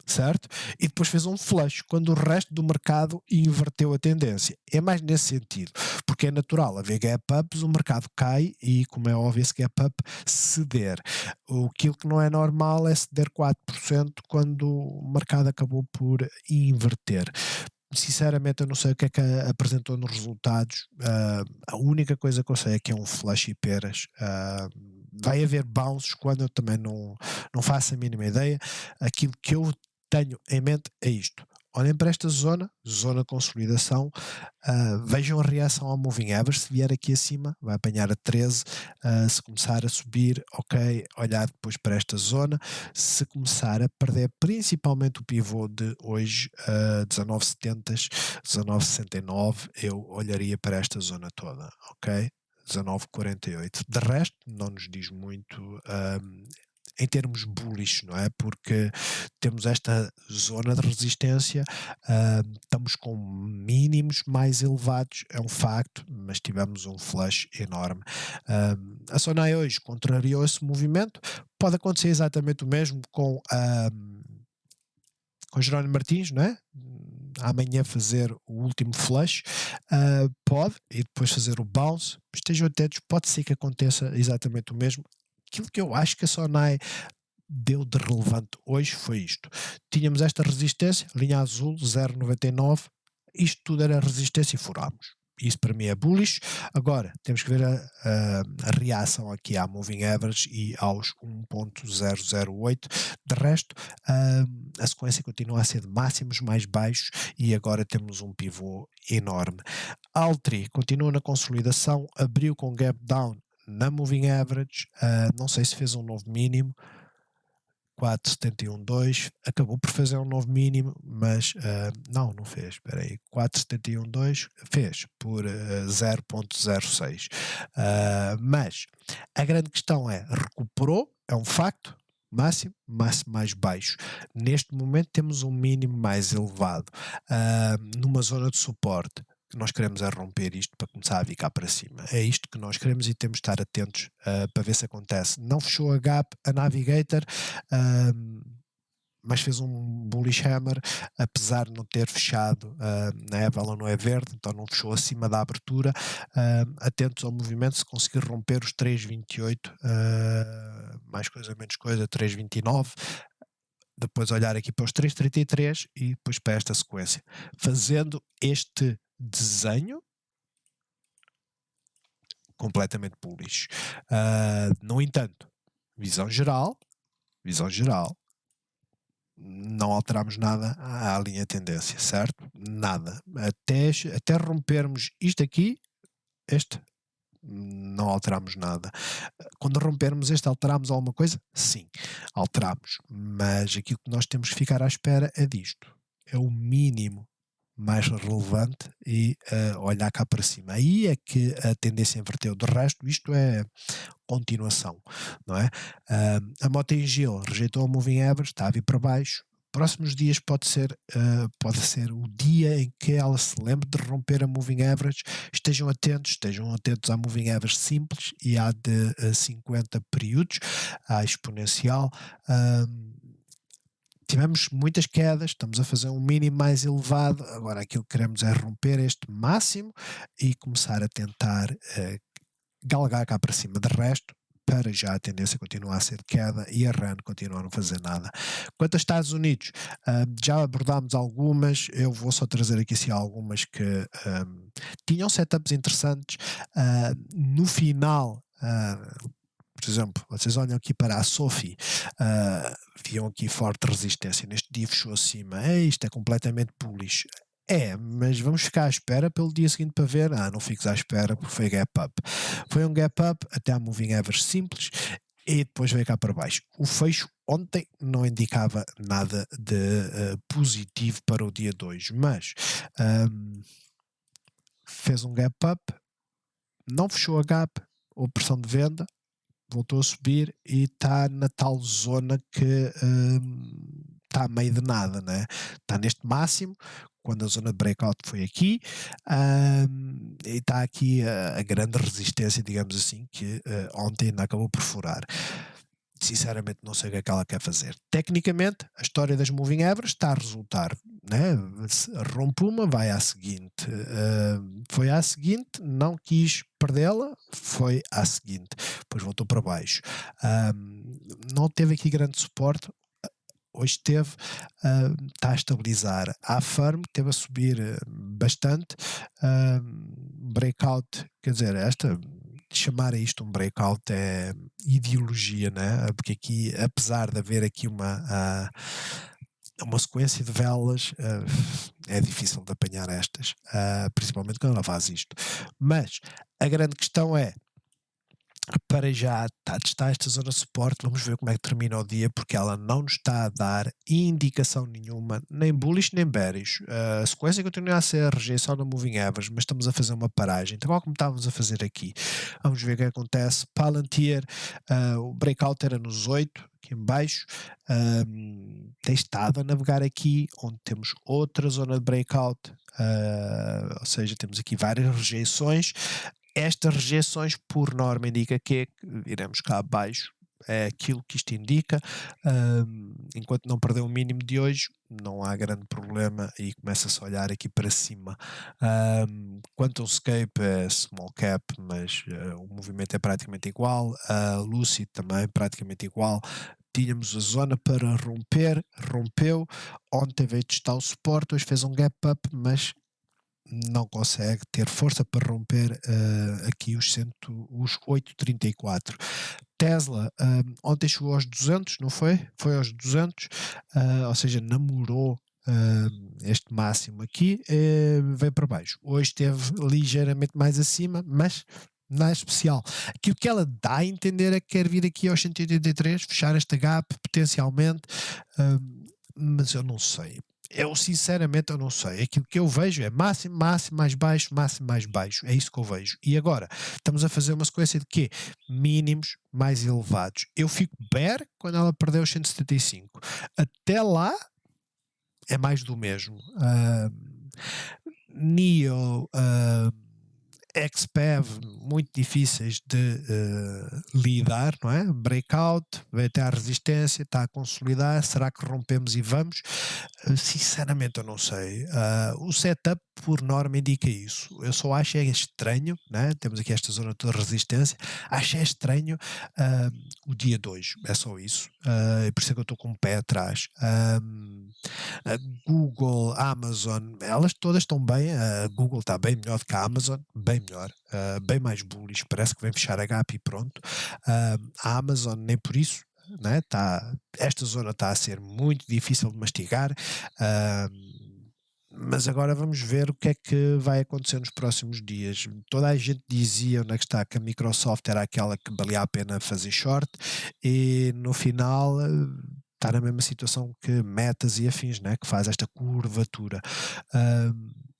[SPEAKER 1] certo? E depois fez um flush, quando o resto do mercado inverteu a tendência. É mais nesse sentido, porque é natural haver gap ups, o mercado cai e, como é óbvio, esse gap up ceder. Aquilo que não é normal é ceder 4% quando o mercado acabou por inverter. Sinceramente, eu não sei o que é que apresentou nos resultados. A única coisa que eu sei é que é um flush e peras. Vai haver bounces quando eu também não faço a mínima ideia. Aquilo que eu tenho em mente é isto. Olhem para esta zona de consolidação, vejam a reação ao moving average. Se vier aqui acima, vai apanhar a 13. Se começar a subir, ok, olhar depois para esta zona. Se começar a perder principalmente o pivô de hoje, 19,70, 19,69, eu olharia para esta zona toda, ok? 19,48. De resto, não nos diz muito em termos bullish, não é? Porque temos esta zona de resistência, estamos com mínimos mais elevados, é um facto, mas tivemos um flush enorme. A Sonai hoje contrariou esse movimento, pode acontecer exatamente o mesmo com Jerónimo Martins, não é? Amanhã fazer o último flush, pode, e depois fazer o bounce. Estejam atentos, pode ser que aconteça exatamente o mesmo. Aquilo que eu acho que a Sonai deu de relevante hoje foi isto. Tínhamos esta resistência, linha azul, 0,99, isto tudo era resistência e furámos. Isso para mim é bullish. Agora, temos que ver a reação aqui à moving average e aos 1.008. De resto, a sequência continua a ser de máximos mais baixos e agora temos um pivô enorme. Altri continua na consolidação, abriu com gap down na moving average, não sei se fez um novo mínimo, 4,712, acabou por fazer um novo mínimo, mas não fez, espera aí, 4,712 fez por 0,06, mas a grande questão é, recuperou, é um facto, máximo mais baixo. Neste momento temos um mínimo mais elevado, numa zona de suporte. Que nós queremos é romper isto para começar a vir cá para cima. É isto que nós queremos e temos de estar atentos para ver se acontece. Não fechou a gap, a Navigator, mas fez um bullish hammer, apesar de não ter fechado, na ela não é verde, então não fechou acima da abertura. Atentos ao movimento, se conseguir romper os 3,28, mais coisa menos coisa, 3,29, depois olhar aqui para os 3,33 e depois para esta sequência. Fazendo este desenho completamente bullish. No entanto, visão geral, não alteramos nada à linha tendência, certo? Nada. Até rompermos isto aqui, não alteramos nada. Quando rompermos este, alteramos alguma coisa? Sim, alteramos. Mas aquilo que nós temos que ficar à espera é disto. É o mínimo mais relevante e olhar cá para cima. Aí é que a tendência inverteu. De resto, isto é continuação, não é? A Moto em Gil rejeitou a moving average, está a vir para baixo. Próximos dias pode ser o dia em que ela se lembre de romper a moving average. Estejam atentos à moving average simples e à de 50 períodos, à exponencial. Tivemos muitas quedas, estamos a fazer um mínimo mais elevado, agora aquilo que queremos é romper este máximo e começar a tentar galgar cá para cima. De resto, para já a tendência continua a ser de queda e a RAN continua a não fazer nada. Quanto aos Estados Unidos, já abordámos algumas, eu vou só trazer aqui assim algumas que tinham setups interessantes. No final, por exemplo, vocês olham aqui para a Sophie, viam aqui forte resistência, neste dia fechou acima, isto é completamente bullish. Mas vamos ficar à espera pelo dia seguinte para ver. Não fiques à espera porque foi gap up. Foi um gap up até a moving average simples e depois veio cá para baixo. O fecho ontem não indicava nada de positivo para o dia 2, mas fez um gap up, não fechou a gap, houve pressão de venda, voltou a subir e está na tal zona que está a meio de nada, né? Está neste máximo, quando a zona de breakout foi aqui, e está aqui a grande resistência, digamos assim, que ontem ainda acabou por furar. Sinceramente não sei o que é que ela quer fazer. Tecnicamente, a história das moving averages está a resultar, né? Rompe uma, vai à seguinte. Foi à seguinte, não quis perdê-la, foi à seguinte. Depois voltou para baixo. Não teve aqui grande suporte. Hoje teve, está a estabilizar. A Firm teve a subir bastante. Breakout, quer dizer, chamar a isto um breakout é ideologia, né? Porque aqui, apesar de haver aqui uma sequência de velas, é difícil de apanhar estas, principalmente quando ela faz isto. Mas a grande questão é, para já está esta zona de suporte, vamos ver como é que termina o dia, porque ela não nos está a dar indicação nenhuma, nem bullish nem bearish. A sequência continua a ser a rejeição da moving average, mas estamos a fazer uma paragem, tal como estávamos a fazer aqui. Vamos ver o que acontece. Palantir, o breakout era nos 8, aqui em baixo, tem estado a navegar aqui, onde temos outra zona de breakout, ou seja, temos aqui várias rejeições. Estas rejeições, por norma, indica que iremos cá abaixo. É aquilo que isto indica. Enquanto não perder o mínimo de hoje, não há grande problema e começa-se a olhar aqui para cima. Quanto ao Scape é small cap, mas o movimento é praticamente igual. A Lucid também praticamente igual. Tínhamos a zona para romper, rompeu. Ontem veio testar o suporte, hoje fez um gap up, mas não consegue ter força para romper aqui os 8,34. Tesla ontem chegou aos 200, não foi? Foi aos 200, ou seja, namorou este máximo aqui, veio para baixo. Hoje esteve ligeiramente mais acima, mas nada especial. Aquilo que ela dá a entender é que quer vir aqui aos 183, fechar esta gap potencialmente, mas eu não sei. Eu sinceramente eu não sei. Aquilo que eu vejo é máximo, máximo, mais baixo, máximo, mais baixo. É isso que eu vejo. E agora, estamos a fazer uma sequência de quê? Mínimos mais elevados. Eu fico bear quando ela perdeu os 175. Até lá é mais do mesmo. NIO, XPEV, muito difíceis de lidar, não é? Breakout, vai até à resistência, está a consolidar, será que rompemos e vamos? Sinceramente eu não sei. O setup por norma indica isso. Eu só acho é estranho, né? Temos aqui esta zona de resistência, acho é estranho o dia 2, é só isso. E por isso é que eu estou com um pé atrás. A Google, a Amazon, elas todas estão bem. A Google está bem melhor do que a Amazon, bem melhor, bem mais bullish, parece que vem fechar a gap e pronto. A Amazon nem por isso, né? Esta zona está a ser muito difícil de mastigar, mas agora vamos ver o que é que vai acontecer nos próximos dias. Toda a gente dizia onde é que está, que a Microsoft era aquela que valia a pena fazer short, e no final está na mesma situação que Metas e afins, né? Que faz esta curvatura.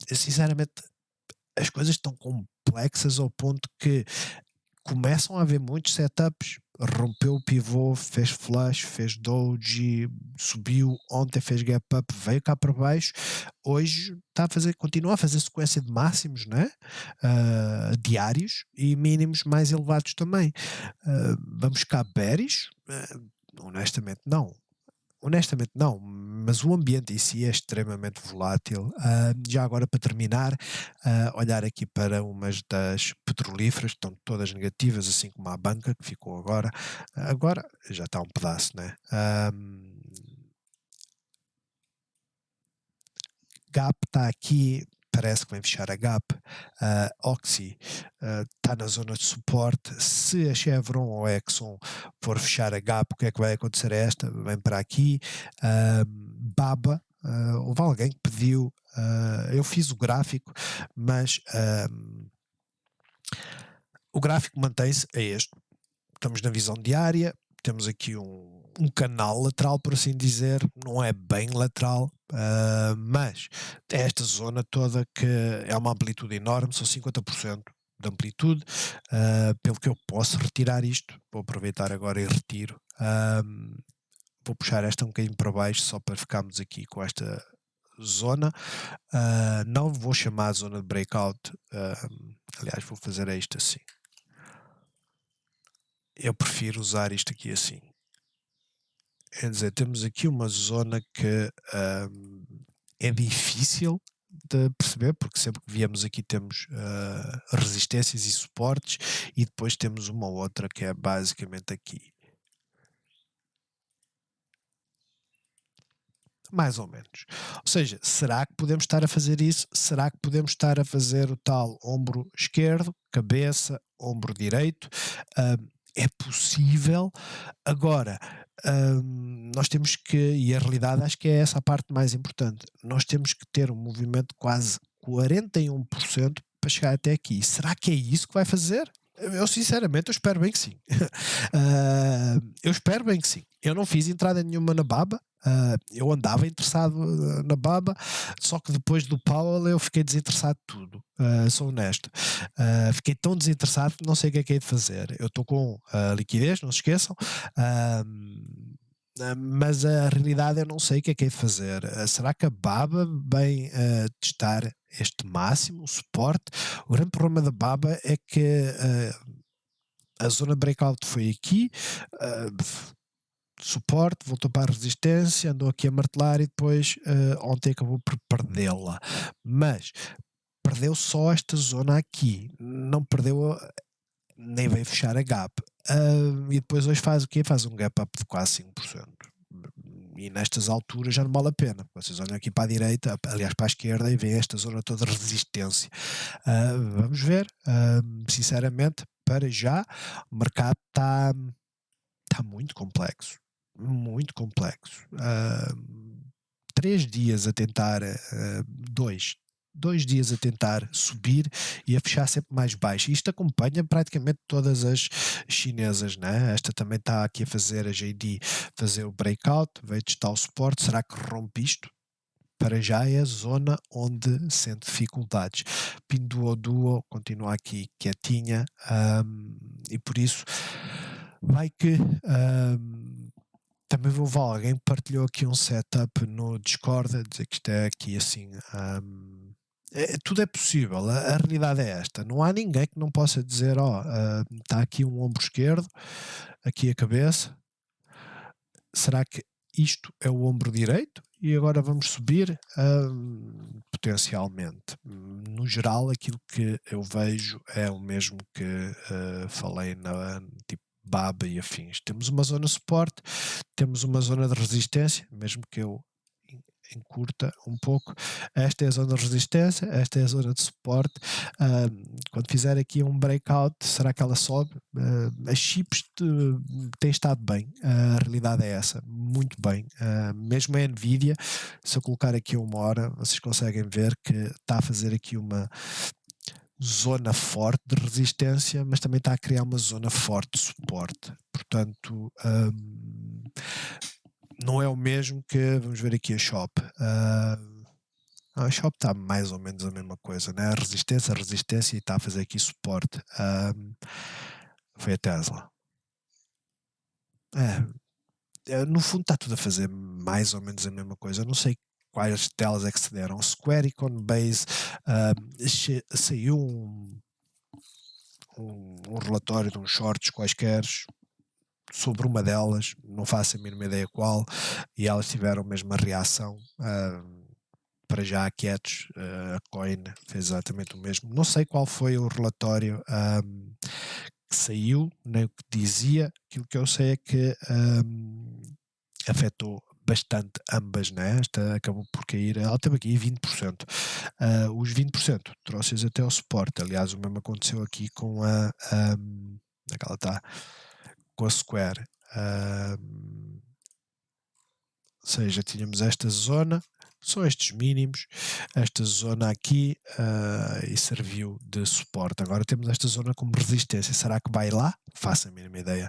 [SPEAKER 1] Sinceramente, as coisas estão complexas ao ponto que começam a haver muitos setups. Rompeu o pivô, fez flush, fez doji, subiu, ontem fez gap up, veio cá para baixo, hoje está a fazer, continua a fazer sequência de máximos, né? Diários e mínimos mais elevados também. Vamos cá bearish? Honestamente não. Honestamente não, mas o ambiente em si é extremamente volátil. Já agora para terminar, olhar aqui para umas das petrolíferas, estão todas negativas, assim como a banca que ficou agora. Agora já está um pedaço, né? Gap está aqui, parece que vem fechar a Gap. Oxy está na zona de suporte. Se a Chevron ou a Exxon for fechar a Gap, o que é que vai acontecer a esta? Vem para aqui. Baba, houve alguém que pediu, eu fiz o gráfico, mas o gráfico mantém-se, é este. estamos na visão diária, temos aqui um canal lateral, por assim dizer, não é bem lateral, mas é esta zona toda que é uma amplitude enorme, são 50% de amplitude, pelo que eu posso retirar isto, vou aproveitar agora e retiro. Vou puxar esta um bocadinho para baixo só para ficarmos aqui com esta zona. Não vou chamar a zona de breakout, aliás, vou fazer isto assim. Eu prefiro usar isto aqui assim. Quer dizer, temos aqui uma zona que é difícil de perceber, porque sempre que viemos aqui temos resistências e suportes, e depois temos uma outra que é basicamente aqui. Mais ou menos. Ou seja, será que podemos estar a fazer isso? Será que podemos estar a fazer o tal ombro esquerdo, cabeça, ombro direito? É possível. Agora, nós temos que, e a realidade acho que é essa a parte mais importante, nós temos que ter um movimento de quase 41% para chegar até aqui. Será que é isso que vai fazer? Eu sinceramente eu espero bem que sim. Eu espero bem que sim. Eu não fiz entrada nenhuma na baba. Eu andava interessado na baba, só que depois do Powell eu fiquei desinteressado de tudo. Sou honesto. Fiquei tão desinteressado que não sei o que é de fazer. Eu estou com liquidez, não se esqueçam. Mas a realidade eu não sei o que é de fazer. Será que a baba vem testar este máximo, o suporte? O grande problema da baba é que a zona breakout foi aqui, suporte, voltou para a resistência, andou aqui a martelar e depois ontem acabou por perdê-la. Mas perdeu só esta zona aqui, não perdeu, nem veio fechar a gap. E depois hoje faz o quê? Faz um gap up de quase 5%. E nestas alturas já não vale a pena. Vocês olham aqui para a direita, aliás para a esquerda, e veem esta zona toda de resistência. Vamos ver. Sinceramente, para já, o mercado está muito complexo. Muito complexo. 3 dias a tentar, dois dias a tentar subir e a fechar sempre mais baixo. Isto acompanha praticamente todas as chinesas, né? Esta também está aqui a fazer, a JD, fazer o breakout, veio testar o suporte. Será que rompe isto? Para já é a zona onde sente dificuldades. Pinduoduo continua aqui quietinha, e por isso vai que também vou ver, alguém partilhou aqui um setup no Discord a dizer que isto é aqui assim. Tudo é possível, a realidade é esta. Não há ninguém que não possa dizer: está aqui um ombro esquerdo, aqui a cabeça. Será que isto é o ombro direito? E agora vamos subir potencialmente. No geral, aquilo que eu vejo é o mesmo que falei na tipo BABA e afins. Temos uma zona de suporte, temos uma zona de resistência, mesmo que eu encurta um pouco. Esta é a zona de resistência, esta é a zona de suporte. Quando fizer aqui um breakout, será que ela sobe? As chips têm estado bem, a realidade é essa, muito bem. Mesmo a Nvidia, se eu colocar aqui uma hora, vocês conseguem ver que está a fazer aqui uma zona forte de resistência, mas também está a criar uma zona forte de suporte. Portanto, não é o mesmo que, vamos ver aqui a Shop. A Shop está mais ou menos a mesma coisa, né? A resistência e está a fazer aqui suporte. Foi a Tesla. No fundo está tudo a fazer mais ou menos a mesma coisa. Eu não sei quais delas é que se deram. Square e Coinbase, saiu um relatório de uns shorts quaisquer sobre uma delas, não faço a mínima ideia qual, e elas tiveram mesmo a reação. Para já quietos, a Coin fez exatamente o mesmo. Não sei qual foi o relatório que saiu, nem o que dizia. Aquilo que eu sei é que afetou bastante ambas, né? Esta acabou por cair, ela teve aqui 20%. Os 20% trouxe-os até ao suporte. Aliás, o mesmo aconteceu aqui com aquela está, com a Square. Ou seja, tínhamos esta zona são estes mínimos, esta zona aqui, e serviu de suporte. Agora temos esta zona como resistência. Será que vai lá? Faço a mínima ideia.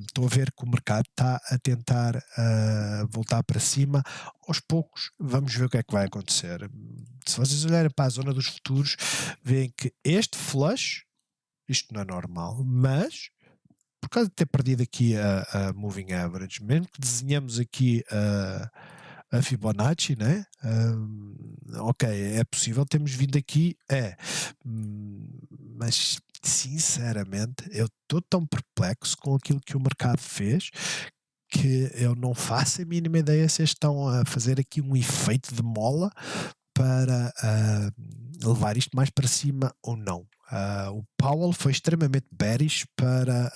[SPEAKER 1] Estou a ver que o mercado está a tentar voltar para cima. Aos poucos, vamos ver o que é que vai acontecer. Se vocês olharem para a zona dos futuros, veem que este flush, isto não é normal, mas por causa de ter perdido aqui a moving average, mesmo que desenhamos aqui a Fibonacci, né? Ok, é possível, temos vindo aqui, mas sinceramente eu estou tão perplexo com aquilo que o mercado fez que eu não faço a mínima ideia se eles estão a fazer aqui um efeito de mola para levar isto mais para cima ou não. O Powell foi extremamente bearish para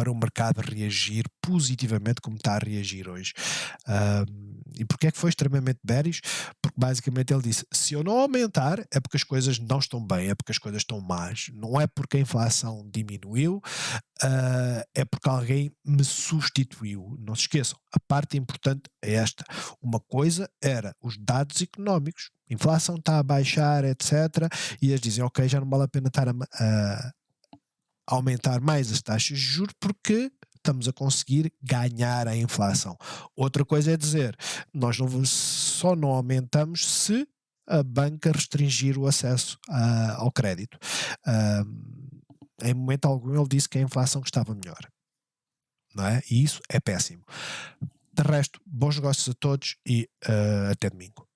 [SPEAKER 1] o mercado reagir positivamente como está a reagir hoje. E porquê é que foi extremamente bearish? Porque basicamente ele disse, se eu não aumentar é porque as coisas não estão bem, é porque as coisas estão más, não é porque a inflação diminuiu, é porque alguém me substituiu. Não se esqueçam, a parte importante é esta. Uma coisa era os dados económicos, a inflação está a baixar, etc. E eles dizem, ok, já não vale a pena estar a aumentar mais as taxas de juros porque estamos a conseguir ganhar a inflação. Outra coisa é dizer, nós só não aumentamos se a banca restringir o acesso ao crédito. Em momento algum ele disse que a inflação estava melhor, não é? E isso é péssimo. De resto, bons negócios a todos e até domingo.